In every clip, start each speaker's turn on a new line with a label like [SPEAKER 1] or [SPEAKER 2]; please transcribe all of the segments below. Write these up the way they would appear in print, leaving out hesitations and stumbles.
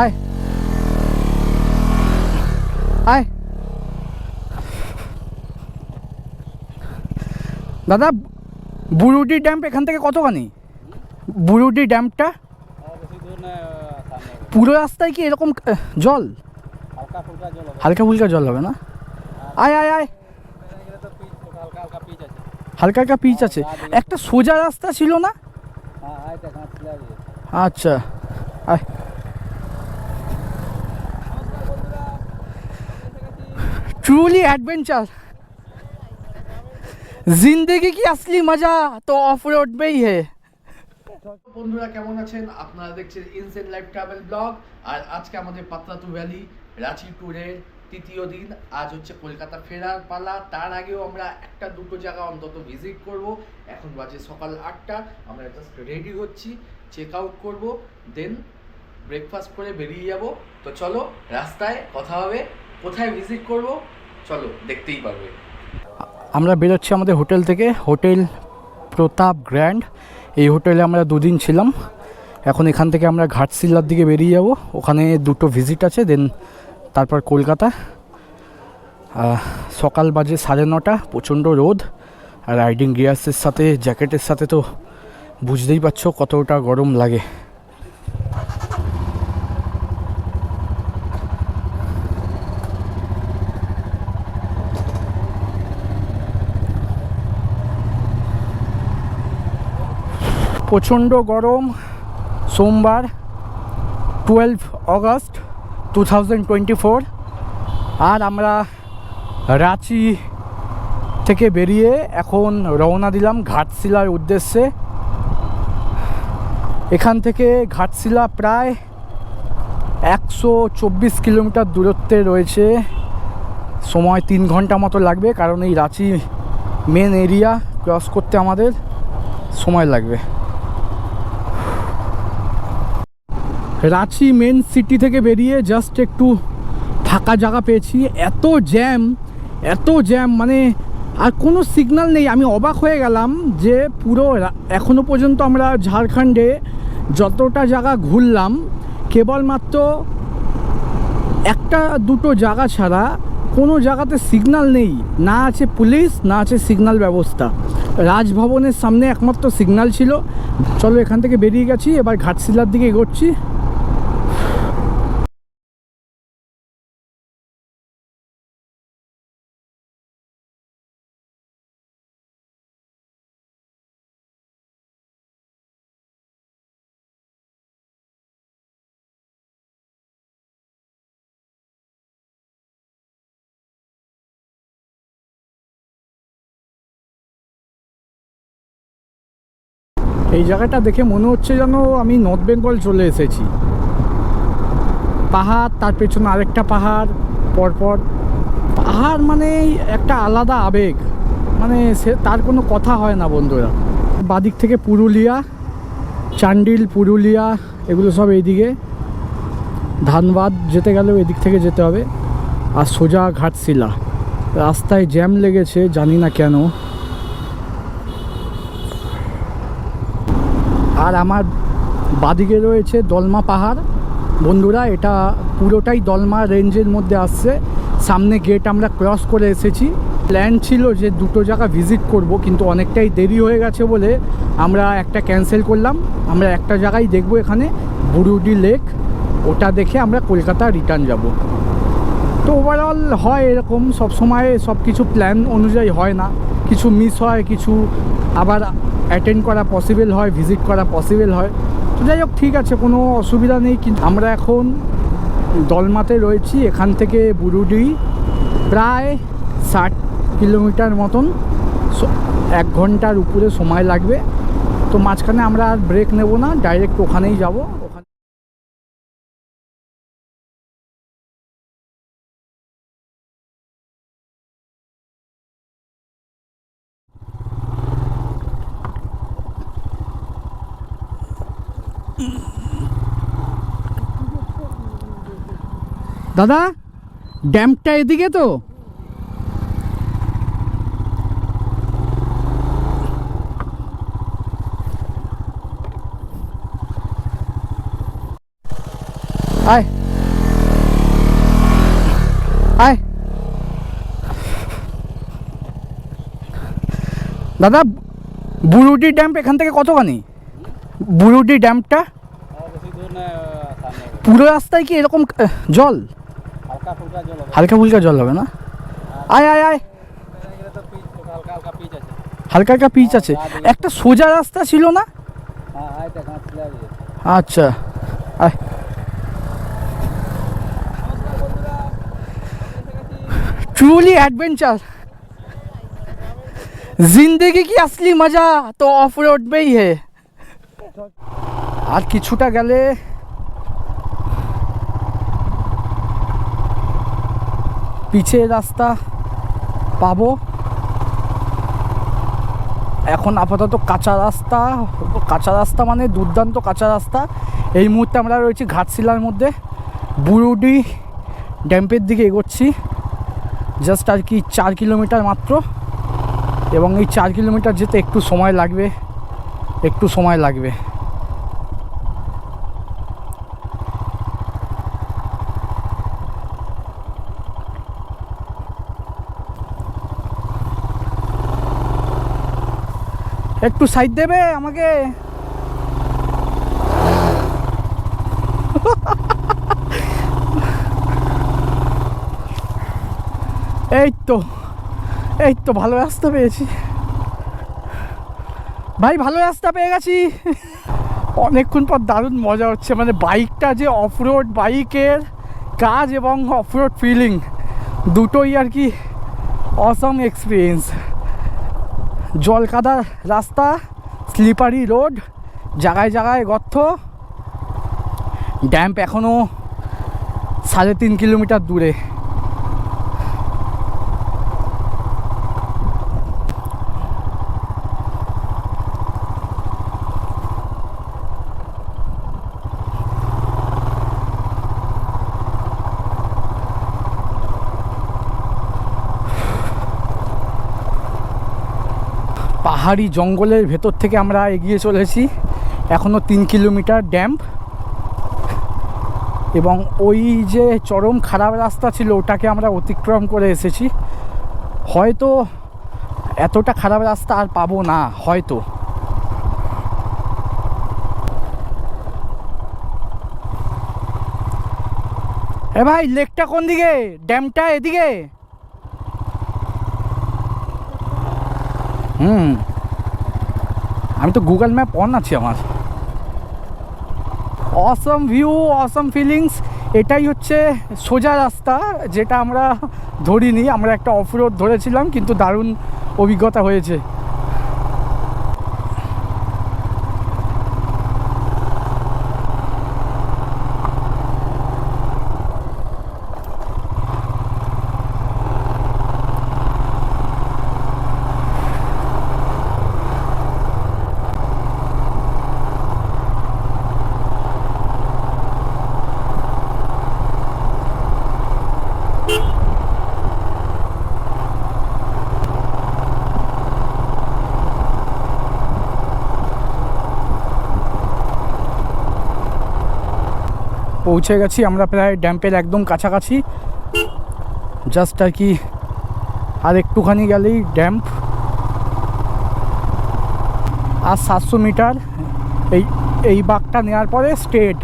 [SPEAKER 1] আয় আয় দাদা, বুরুডি ড্যাম এখান থেকে কতখানি? বুরুডি ড্যামটা পুরো রাস্তায় কি এরকম জল? হালকা ফুলকা জল হবে না? আয় আয় আয়, হালকা হালকা পিচ আছে। একটা সোজা রাস্তা ছিল না? আচ্ছা আয়। ट्रूली एडवेंचर, जिंदगी की असली मजा तो ऑफ रोड में ही है। বন্ধুরা কেমন আছেন? আপনারা দেখছেন ইনসেন লাইফ ট্রাভেল ব্লগ। আর আজকে আমাদের পাতলাতু ভ্যালি রাঁচি ট্যুরের তৃতীয় দিন। আজ হচ্ছে কলকাতা ফেরার পালা। তার আগেও আমরা একটা দুটো জায়গা অন্তত ভিজিট করব। এখন বাজে সকাল 8টা, আমরা জাস্ট রেডি হচ্ছি, চেক আউট করবো, দেন ব্রেকফাস্ট করে বেরিয়ে যাব। তো চলো রাস্তায় কথা হবে, কোথায় ভিজিট করব চলো দেখতেই পারবে। আমরা বেরোচ্ছি আমাদের হোটেল থেকে, হোটেল প্রতাপ গ্র্যান্ড। এই হোটেলে আমরা দুদিন ছিলাম। এখন এখান থেকে আমরা ঘাটশিলার দিকে বেরিয়ে যাব, ওখানে দুটো ভিজিট আছে, দেন তারপর কলকাতা। সকাল বাজে 9:30, প্রচণ্ড রোদ, আর রাইডিং গিয়ার্সের সাথে জ্যাকেটের সাথে তো বুঝতেই পারছো কতটা গরম লাগে। প্রচণ্ড গরম। সোমবার 12 অগস্ট 2024। আর আমরা রাঁচি থেকে বেরিয়ে এখন রওনা দিলাম ঘাটশিলার উদ্দেশ্যে। এখান থেকে ঘাটশিলা প্রায় 124 কিলোমিটার দূরত্বে রয়েছে। সময় 3 ঘন্টা মতো লাগবে, কারণ এই রাঁচি মেন এরিয়া ক্রস করতে আমাদের সময় লাগবে। রাঁচি মেন সিটি থেকে বেরিয়ে জাস্ট একটু ফাঁকা জায়গা পেয়েছি। এত জ্যাম মানে আর কোনো সিগন্যাল নেই। আমি অবাক হয়ে গেলাম যে পুরো এখনও পর্যন্ত আমরা ঝাড়খণ্ডে যতটা জায়গা ঘুরলাম, কেবলমাত্র একটা দুটো জায়গা ছাড়া কোনো জায়গাতে সিগন্যাল নেই। না আছে পুলিশ, না আছে সিগন্যাল ব্যবস্থা। রাজভবনের সামনে একমাত্র সিগন্যাল ছিল। চলো এখান থেকে বেরিয়ে গেছি, এবার ঘাটশিলার দিকে এগোচ্ছি। এই জায়গাটা দেখে মনে হচ্ছে যেন আমি নর্থ বেঙ্গল চলে এসেছি। পাহাড়, তার পেছনে আরেকটা পাহাড়, পরপর পাহাড়, মানে একটা আলাদা আবেগ, মানে সে তার কোনো কথা হয় না বন্ধুরা। বাদিক থেকে পুরুলিয়া, চান্ডিল, পুরুলিয়া এগুলো সব এইদিকে। ধানবাদ যেতে গেলেও এদিক থেকে যেতে হবে। আর সোজা ঘাটশিলা। রাস্তায় জ্যাম লেগেছে, জানি না কেন। আর আমার বাদিকে রয়েছে দলমা পাহাড় বন্ধুরা। এটা পুরোটাই দলমা রেঞ্জের মধ্যে আসছে। সামনে গেট আমরা ক্রস করে এসেছি। প্ল্যান ছিল যে দুটো জায়গা ভিজিট করব, কিন্তু অনেকটাই দেরি হয়ে গেছে বলে আমরা একটা ক্যান্সেল করলাম। আমরা একটা জায়গায় দেখব, এখানে বুরুডি লেক, ওটা দেখে আমরা কলকাতা রিটার্ন যাব। তো ওভারঅল হয় এরকম, সব সময় সব কিছু প্ল্যান অনুযায়ী হয় না, কিছু মিস হয়, কিছু আবার অ্যাটেন্ড করা পসিবল হয়, ভিজিট করা পসিবল হয়। তো যাই হোক, ঠিক আছে, কোনো অসুবিধা নেই। কিন্তু আমরা এখন দলমাতে রয়েছি। এখান থেকে বুরুডি প্রায় 60 কিলোমিটার মতন, 1 ঘন্টার উপরে সময় লাগবে। তো মাঝখানে আমরা আর ব্রেক নেব না, ডাইরেক্ট ওখানেই যাব। দাদা, ড্যামটা এদিকে তো? আয় আয় দাদা, বুরুডি ড্যাম এখান থেকে কতখানি? বুরুডি ড্যামটা পুরো রাস্তায় কি এরকম জল? হালকা ফুলকা জল হবে না? আয় আয় আয়, হালকা হালকা পিচ আছে। একটা সোজা রাস্তা ছিল না? আচ্ছা আয়। ट्रूली एडवेंचर, जिंदगी की असली मजा तो ऑफ रोड में ही है। আর কিছুটা গেলে পিছে রাস্তা পাবো। এখন আপাতত কাঁচা রাস্তা, কাঁচা রাস্তা মানে দুর্দান্ত কাঁচা রাস্তা। এই মুহূর্তে আমরা রয়েছি ঘাটশিলার মধ্যে, বুরুডি ড্যাম্পের দিকে এগোচ্ছি। জাস্ট আর কি 4 কিলোমিটার মাত্র, এবং এই 4 কিলোমিটার যেতে একটু সময় লাগবে, একটু সময় লাগবে। একটু সাইড দেবে আমাকে? এই তো, এই তো ভালো রাস্তা পেয়েছি ভাই, ভালো রাস্তা পেয়ে গেছি। অনেকক্ষণ পর দারুণ মজা হচ্ছে, মানে বাইকটা যে অফরোড বাইকের কাজ এবং অফরোড ফিলিং দুটোই আর কি অসম এক্সপিরিয়েন্স। জল কাদা রাস্তা, স্লিপারি রোড, জায়গায় জায়গায় গর্ত। ড্যাম্প এখনও 3.5 কিলোমিটার দূরে। পাহাড়ি জঙ্গলের ভেতর থেকে আমরা এগিয়ে চলেছি, এখনও 3 কিলোমিটার ড্যাম্প। এবং ওই যে চরম খারাপ রাস্তা ছিল ওটাকে আমরা অতিক্রম করে এসেছি। হয়তো এতটা খারাপ রাস্তা আর পাবো না হয়তো। এ ভাই, লেকটা কোন দিকে? ড্যামটা এদিকে? আমি তো গুগল ম্যাপ অন আছে আমার। অসম ভিউ, অসম ফিলিংস। এটাই হচ্ছে সোজা রাস্তা যেটা আমরা ধরিনি, আমরা একটা অফরোড ধরেছিলাম, কিন্তু দারুণ অভিজ্ঞতা হয়েছে। পৌঁছে গেছি আমরা প্রায় ড্যাম্পের একদম কাছাকাছি। জাস্ট আর কি আর একটুখানি গেলেই ড্যাম্প। আর 700 মিটার এই বাঁকটা নেওয়ার পরে স্টেট।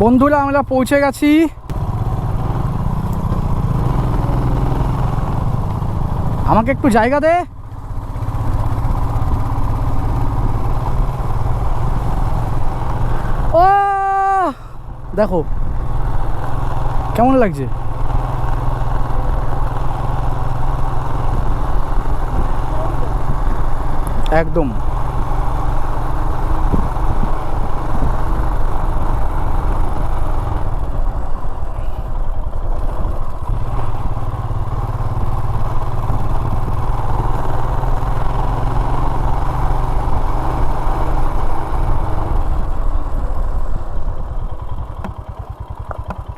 [SPEAKER 1] বন্ধুরা আমরা পৌঁছে গেছি। আমাকে একটু জায়গা দে। ও দেখো কেমন লাগছে। একদম।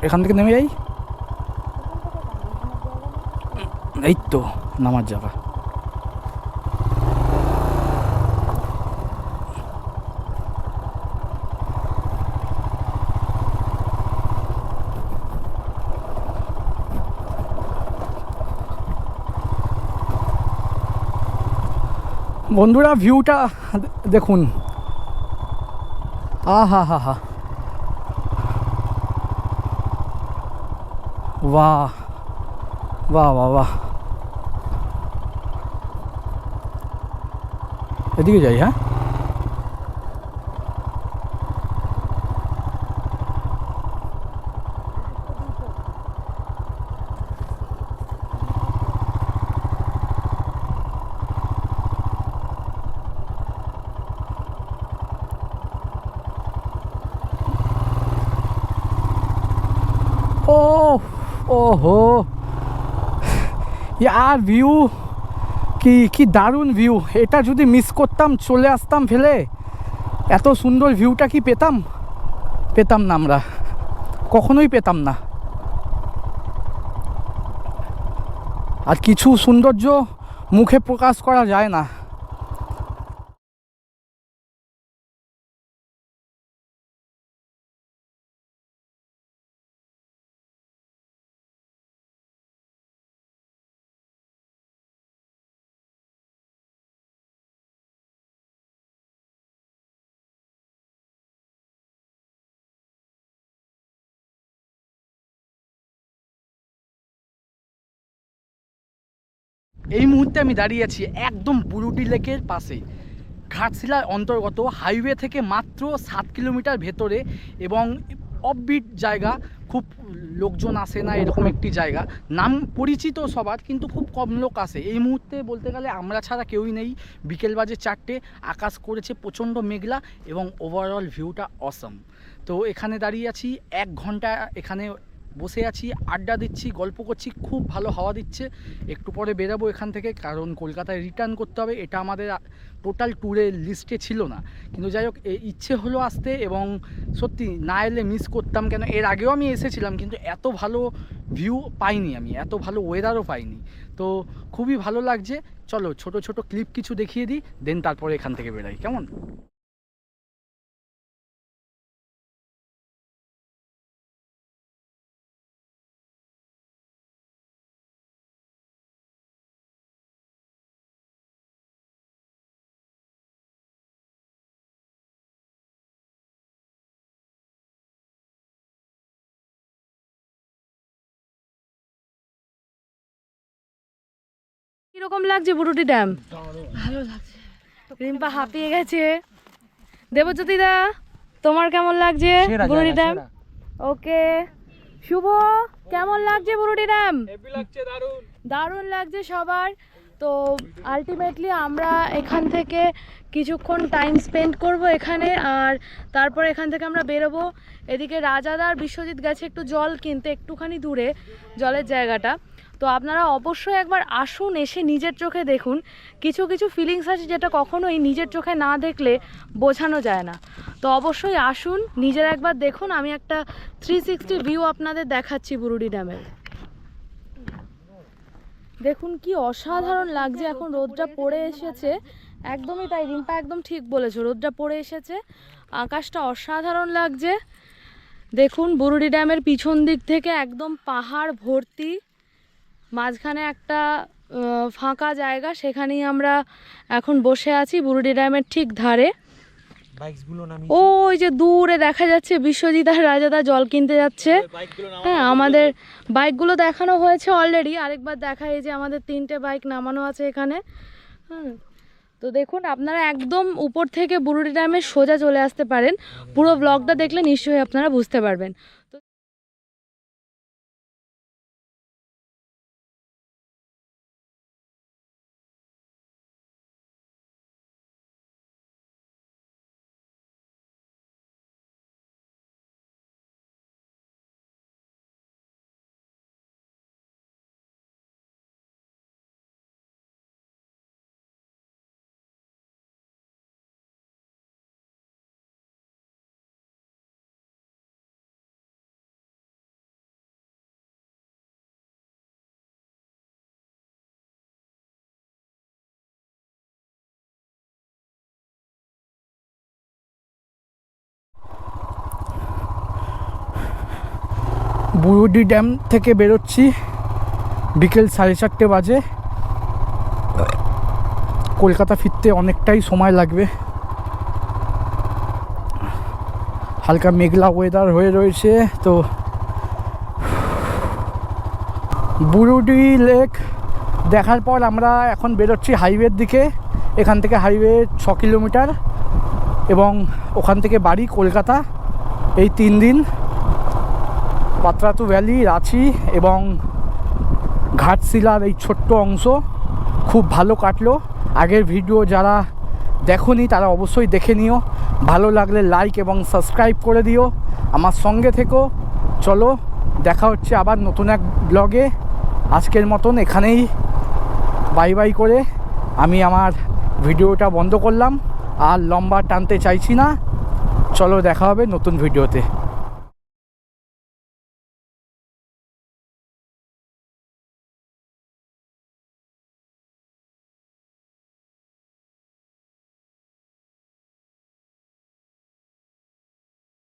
[SPEAKER 1] এখান থেকে নেমে যাই, এই তো নামার জায়গা। বন্ধুরা ভিউটা দেখুন, হা হা হা, বাহ বাহ বাহ বাহ। এদিকে যাই, হ্যাঁ ও ওহো ইয়ার ভিউ, কি কি দারুণ ভিউ। এটা যদি মিস করতাম, চলে আসতাম ফেলে, এত সুন্দর ভিউটা কি পেতাম? পেতাম না, আমরা কখনোই পেতাম না। আর কিছু সৌন্দর্য মুখে প্রকাশ করা যায় না। এই মুহূর্তে আমি দাঁড়িয়ে আছি একদম বুরুডি লেকের পাশে, ঘাটশিলার অন্তর্গত, হাইওয়ে থেকে মাত্র 7 কিলোমিটার ভেতরে, এবং অফবিট জায়গা, খুব লোকজন আসে না এরকম একটি জায়গা। নাম পরিচিত সবার, কিন্তু খুব কম লোক আসে। এই মুহূর্তে বলতে গেলে আমরা ছাড়া কেউই নেই। বিকেল বাজে 4টে, আকাশ করেছে প্রচণ্ড মেঘলা, এবং ওভারঅল ভিউটা অসম। তো এখানে দাঁড়িয়ে আছি 1 ঘন্টা, এখানে বসে আছি, আড্ডা দিচ্ছি, গল্প করছি, খুব ভালো হাওয়া দিচ্ছে। একটু পরে বেরাবো এখান থেকে, কারণ কলকাতায় রিটার্ন করতে হবে। এটা আমাদের টোটাল ট্যুরের লিস্টে ছিল না, কিন্তু যাই হোক ইচ্ছে হলো আসতে, এবং সত্যি না এলে মিস করতাম। কেন এর আগেও আমি এসেছিলাম, কিন্তু এত ভালো ভিউ পাইনি আমি, এত ভালো ওয়েদারও পাইনি। তো খুবই ভালো লাগছে। চলো ছোট ছোট ক্লিপ কিছু দেখিয়ে দিই, দেন তারপরে এখান থেকে বেরাই, কেমন?
[SPEAKER 2] কিরকম লাগছে বুরুটি ড্যাম? ভালো লাগছে। রিম্পা হাঁপিয়ে গেছে। দেবজ্যোতি দা, তোমার কেমন লাগছে বুরুটি ড্যাম? ওকে। শুভ, কেমন লাগছে বুরুটি ড্যাম? হেভি লাগছে, দারুণ দারুণ লাগছে সবার। তো আলটিমেটলি আমরা এখান থেকে কিছুক্ষণ টাইম স্পেন্ড করব এখানে, আর তারপর এখান থেকে আমরা বেরোবো। এদিকে রাজাদার বিশ্বজিৎ গেছে একটু জল কিনতে, একটুখানি দূরে জলের জায়গাটা। তো আপনারা অবশ্যই একবার আসুন, এসে নিজের চোখে দেখুন। কিছু কিছু ফিলিংস আছে যেটা কখনোই নিজের চোখে না দেখলে বোঝানো যায় না। তো অবশ্যই আসুন, নিজের একবার দেখুন। আমি একটা 360 ভিউ আপনাদের দেখাচ্ছি বুরুডি ড্যামের। দেখুন কি অসাধারণ লাগছে। এখন রোদটা পড়ে এসেছে, একদমই তাই, রিম্পা একদম ঠিক বলেছো, রোদটা পড়ে এসেছে, আকাশটা অসাধারণ লাগছে। দেখুন বুরুডি ড্যামের পিছন দিক থেকে একদম পাহাড় ভর্তি, মাঝখানে একটা ফাঁকা জায়গা, সেখানেই আমরা এখন বসে আছি বুরুডি ড্যামের ঠিক ধারে। ওই যে দূরে দেখা যাচ্ছে বিশ্বজিৎ আর রাজাদা জল কিনতে যাচ্ছে। হ্যাঁ, আমাদের বাইকগুলো দেখানো হয়েছে অলরেডি, আরেকবার দেখা, এই যে আমাদের 3টে বাইক নামানো আছে এখানে। হ্যাঁ, তো দেখুন আপনারা একদম উপর থেকে বুরুডি ড্যামে সোজা চলে আসতে পারেন। পুরো ব্লগটা দেখলে নিশ্চয়ই আপনারা বুঝতে পারবেন।
[SPEAKER 1] বুরুডি ড্যাম থেকে বেরোচ্ছি, বিকেল 4:30 বাজে। কলকাতা ফিরতে অনেকটাই সময় লাগবে। হালকা মেঘলা ওয়েদার হয়ে রয়েছে। তো বুরুডি লেক দেখার পর আমরা এখন বেরোচ্ছি হাইওয়ের দিকে। এখান থেকে হাইওয়ে 6 কিলোমিটার এবং ওখান থেকে বাড়ি কলকাতা। এই 3 দিন পাত্রাতু ভ্যালি, রাঁচি এবং ঘাটশিলার এই ছোট্ট অংশ খুব ভালো কাটলো। আগের ভিডিও যারা দেখোনি তারা অবশ্যই দেখে নিও। ভালো লাগলে লাইক এবং সাবস্ক্রাইব করে দিও, আমার সঙ্গে থেকো। চলো, দেখা হচ্ছে আবার নতুন এক ব্লগে। আজকের মতন এখানেই বাই বাই করে আমি আমার ভিডিওটা বন্ধ করলাম। আর লম্বা টানতে চাইছি না। চলো, দেখা হবে নতুন ভিডিওতে।